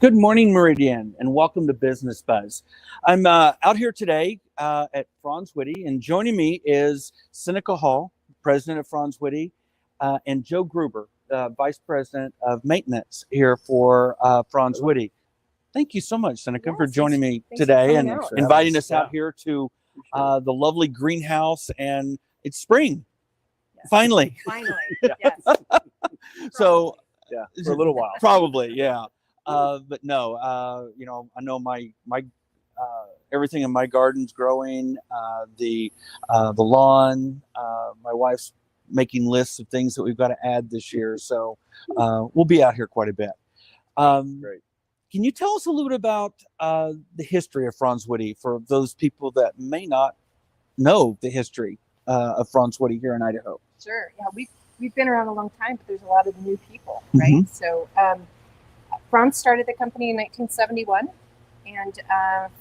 Good morning, Meridian, and welcome to Business Buzz. I'm out here today at Franz Witte, and joining me is Seneca Hall, president of Franz Witte, and Joe Gruber, vice president of maintenance here for Franz Witte. Thank you so much, Seneca, for joining me today and inviting us out here to the lovely greenhouse. And it's spring, finally. Finally, yes. So, for a little while, probably, yeah. But no, I know my everything in my garden's growing. The lawn. My wife's making lists of things that we've got to add this year, so we'll be out here quite a bit. Great. Can you tell us a little bit about the history of Franz Witte for those people that may not know the history of Franz Witte here in Idaho? Sure. Yeah, we've been around a long time, but there's a lot of new people, right? Mm-hmm. So Franz started the company in 1971, and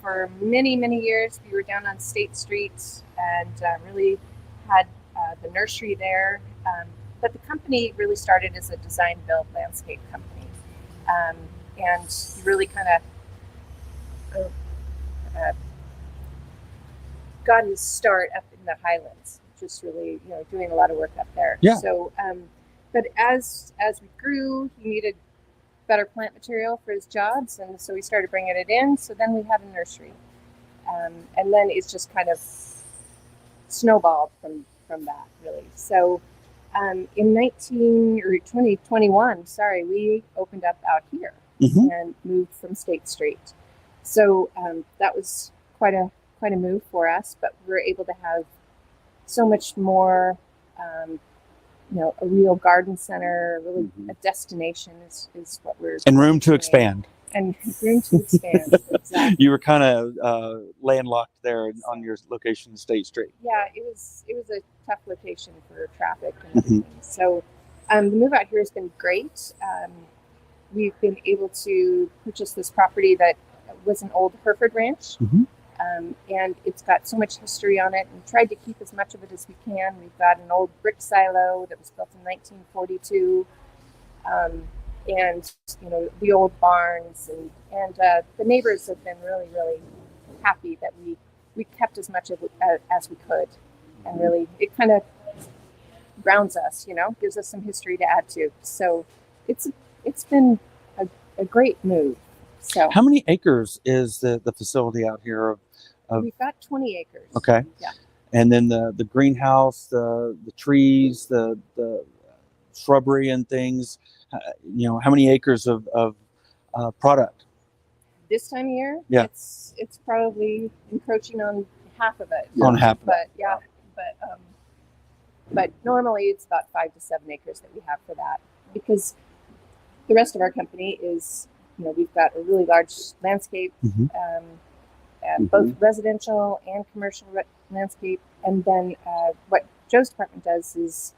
for many, many years we were down on State Street and really had the nursery there. But the company really started as a design-build landscape company, and he really kind of got his start up in the Highlands, just really doing a lot of work up there. Yeah. So, but as we grew, he needed better plant material for his jobs, and so we started bringing it in. So then we had a nursery, and then it's just kind of snowballed from that, really. So in 2021, we opened up out here and moved from State Street. So that was quite a move for us, but we were able to have so much more. A real garden center, really a destination is what we're and room to expand. And room to expand. Exactly. You were kind of landlocked there on your location, State Street. Yeah, it was a tough location for traffic and everything. So the move out here has been great. We've been able to purchase this property that was an old Hereford ranch. And it's got so much history on it, and tried to keep as much of it as we can. We've got an old brick silo that was built in 1942, and the old barns, and the neighbors have been really, really happy that we kept as much of it as we could, and really it kind of grounds us, gives us some history to add to. So it's been a great move. So how many acres is the facility out here? We've got 20 acres. Okay. Yeah. And then the greenhouse, the trees, the shrubbery and things. How many acres of product? This time of year, yeah, it's probably encroaching on half of it. On half of it. But normally it's about 5 to 7 acres that we have for that, because the rest of our company is, we've got a really large landscape. Both residential and commercial landscape, and then what Joe's department does is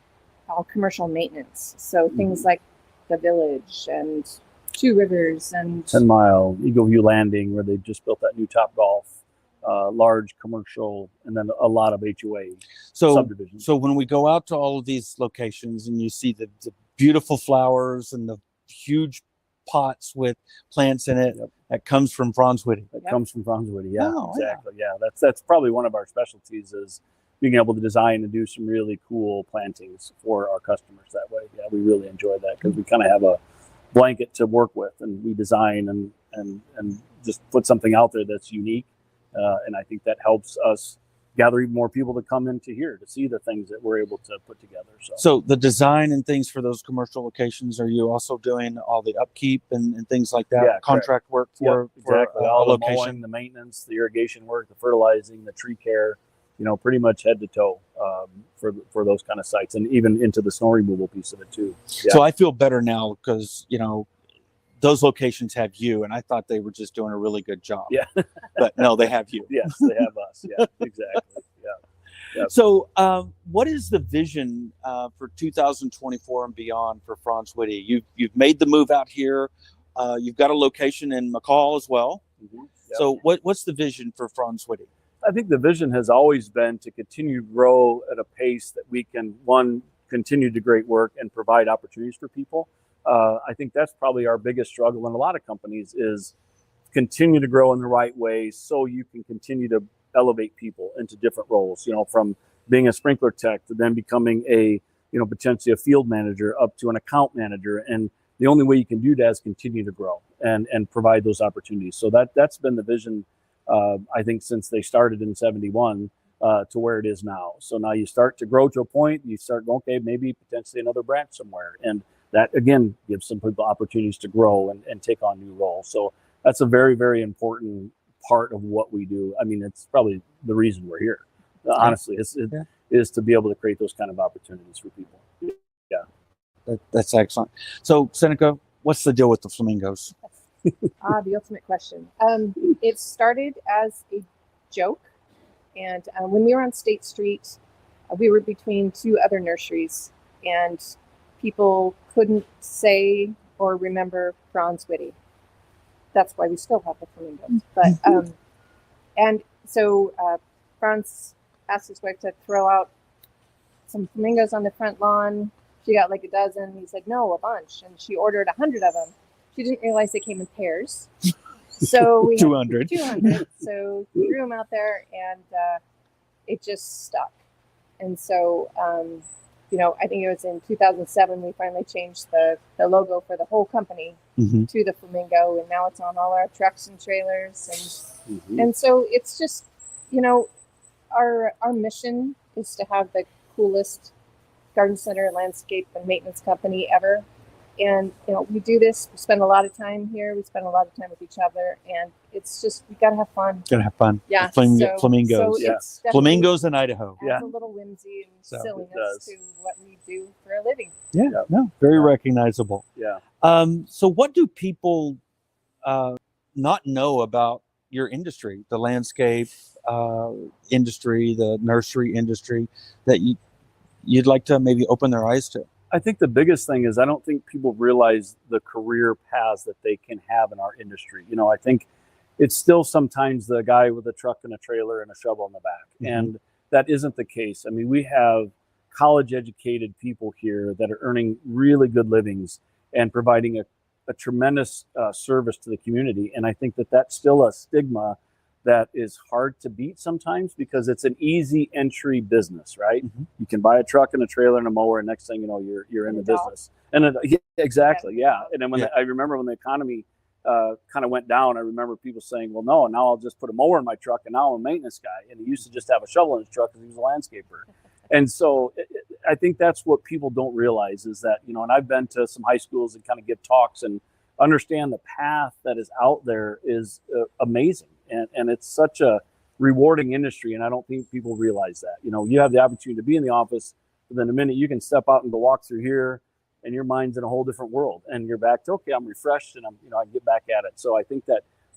all commercial maintenance. So things like the village and Two Rivers and 10 Mile, Eagle View Landing, where they just built that new Top Golf, large commercial, and then a lot of HOA subdivisions. So when we go out to all of these locations and you see the beautiful flowers and the huge pots with plants in it, that comes from Franz Witte. That comes from Franz Witte. Yeah, oh, exactly. Yeah, that's probably one of our specialties, is being able to design and do some really cool plantings for our customers that way. Yeah, we really enjoy that, because we kind of have a blanket to work with, and we design and just put something out there that's unique. And I think that helps us gather even more people to come into here to see the things that we're able to put together. So the design and things for those commercial locations, are you also doing all the upkeep and things like that? Yeah, contract work for all the location, mowing, the maintenance, the irrigation work, the fertilizing, the tree care, pretty much head to toe for those kind of sites, and even into the snow removal piece of it too. Yeah. So I feel better now, because those locations have you, and I thought they were just doing a really good job. Yeah. But no, they have you. Yes, they have us. Yeah, exactly. Yeah. So what is the vision for 2024 and beyond for Franz Witte? You've made the move out here. You've got a location in McCall as well. Yep. So what's the vision for Franz Witte? I think the vision has always been to continue to grow at a pace that we can, one, continue to great work and provide opportunities for people, I think that's probably our biggest struggle in a lot of companies is continue to grow in the right way so you can continue to elevate people into different roles, from being a sprinkler tech to then becoming a, potentially a field manager up to an account manager. And the only way you can do that is continue to grow and provide those opportunities. So that's been the vision, I think, since they started in 71 to where it is now. So now you start to grow to a point, you start going, okay, maybe potentially another branch somewhere. And that, again, gives some people opportunities to grow and take on new roles. So that's a very, very important part of what we do. I mean, it's probably the reason we're here, honestly, is to be able to create those kind of opportunities for people. Yeah. That's excellent. So, Seneca, what's the deal with the flamingos? The ultimate question. It started as a joke. And when we were on State Street, we were between two other nurseries, and people couldn't say or remember Franz Witte. That's why we still have the flamingos. But and so Franz asked his wife to throw out some flamingos on the front lawn. She got like a dozen. He said, no, a bunch. And she ordered 100 of them. She didn't realize they came in pairs. So we 200. 200. So we threw them out there, and it just stuck. And so, I think it was in 2007 we finally changed the logo for the whole company to the flamingo, and now it's on all our trucks and trailers. And so it's just, our mission is to have the coolest garden center, landscape, and maintenance company ever. And, we do this, we spend a lot of time here, we spend a lot of time with each other, and it's just, we gotta have fun. Gotta have fun. Yeah. Flamingos. It's Flamingos in Idaho. adds a little whimsy and silliness to what we do for a living. Yeah, no, very recognizable. Yeah. So what do people not know about your industry, the landscape industry, the nursery industry, that you'd like to maybe open their eyes to? I think the biggest thing is I don't think people realize the career paths that they can have in our industry. I think it's still sometimes the guy with a truck and a trailer and a shovel in the back. And that isn't the case. I mean, we have college educated people here that are earning really good livings and providing a tremendous service to the community. And I think that that's still a stigma that is hard to beat sometimes because it's an easy entry business, right? You can buy a truck and a trailer and a mower, and next thing you know, you're in the business. And exactly, yeah. And then I remember when the economy kind of went down, I remember people saying, well, no, now I'll just put a mower in my truck, and now I'm a maintenance guy. And he used to just have a shovel in his truck because he was a landscaper. And so I think that's what people don't realize is that, and I've been to some high schools and kind of give talks and understand the path that is out there is amazing. And it's such a rewarding industry. And I don't think people realize that. You have the opportunity to be in the office, but then the minute you can step out and go walk through here and your mind's in a whole different world and you're back to, okay, I'm refreshed and I get back at it. So I think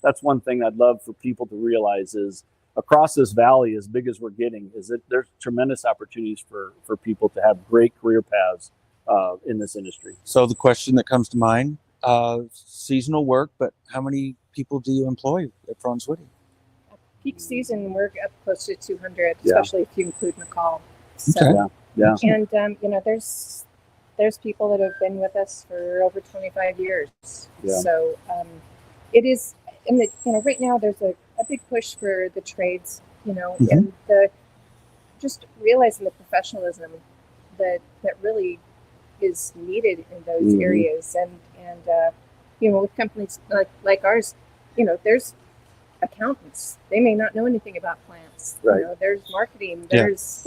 that's one thing I'd love for people to realize is across this valley, as big as we're getting, is that there's tremendous opportunities for people to have great career paths in this industry. So the question that comes to mind, seasonal work, but how many people do you employ at Franz Witte? Peak season, we're up close to 200, especially if you include McCall. So, Okay. Yeah. And there's people that have been with us for over 25 years. Yeah. So it is, and right now there's a big push for the trades, and just realizing the professionalism that really is needed in those areas, and with companies like ours, there's accountants. They may not know anything about plants. Right. There's marketing. There's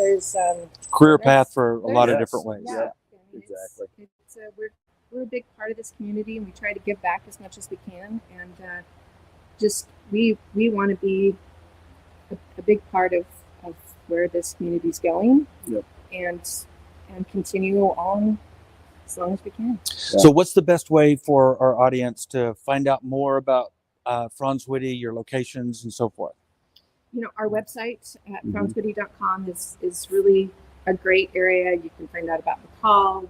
Career path for a lot of different ways. Yeah. Exactly. We're a big part of this community, and we try to give back as much as we can. And just we want to be a big part of where this community is going. Yep. And continue on as long as we can. Yeah. So what's the best way for our audience to find out more about Franz Witte, your locations and so forth? Our website at franzwitte.com is really a great area. You can find out about McCall.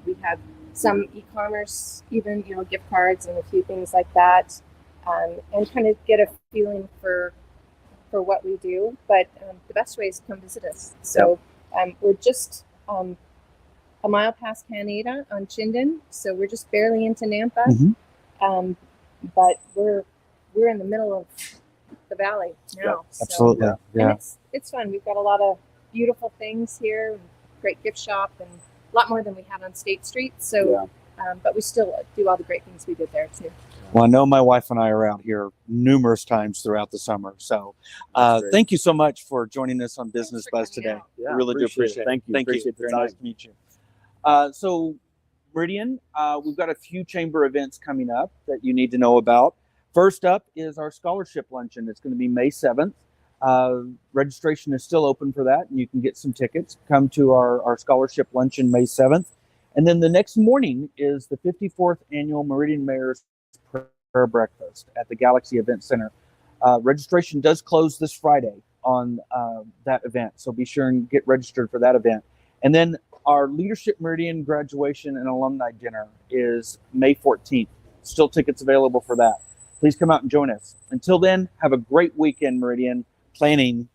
We have some e-commerce, even, gift cards and a few things like that, and kind of get a feeling for what we do. But the best way is to come visit us. So we're just a mile past Canada on Chinden, so we're just barely into Nampa. But we're in the middle of the valley now. Absolutely. So, and it's fun. We've got a lot of beautiful things here, great gift shop, and a lot more than we had on State Street. So, but we still do all the great things we did there too. Well, I know my wife and I are out here numerous times throughout the summer. So thank you so much for joining us on Business Buzz today. Yeah, I really do appreciate it. Thank you. Thank you. Appreciate the Very time. nice to meet you. So Meridian, we've got a few chamber events coming up that you need to know about. First up is our scholarship luncheon. It's going to be May 7th. Registration is still open for that, and you can get some tickets. Come to our scholarship luncheon May 7th. And then the next morning is the 54th annual Meridian Mayor's Prayer Breakfast at the Galaxy Event Center. Registration does close this Friday on that event, so be sure and get registered for that event. And then our Leadership Meridian graduation and alumni dinner is May 14th. Still tickets available for that. Please come out and join us. Until then, have a great weekend, Meridian, planning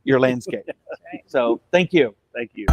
your landscape. Right. So thank you. Thank you.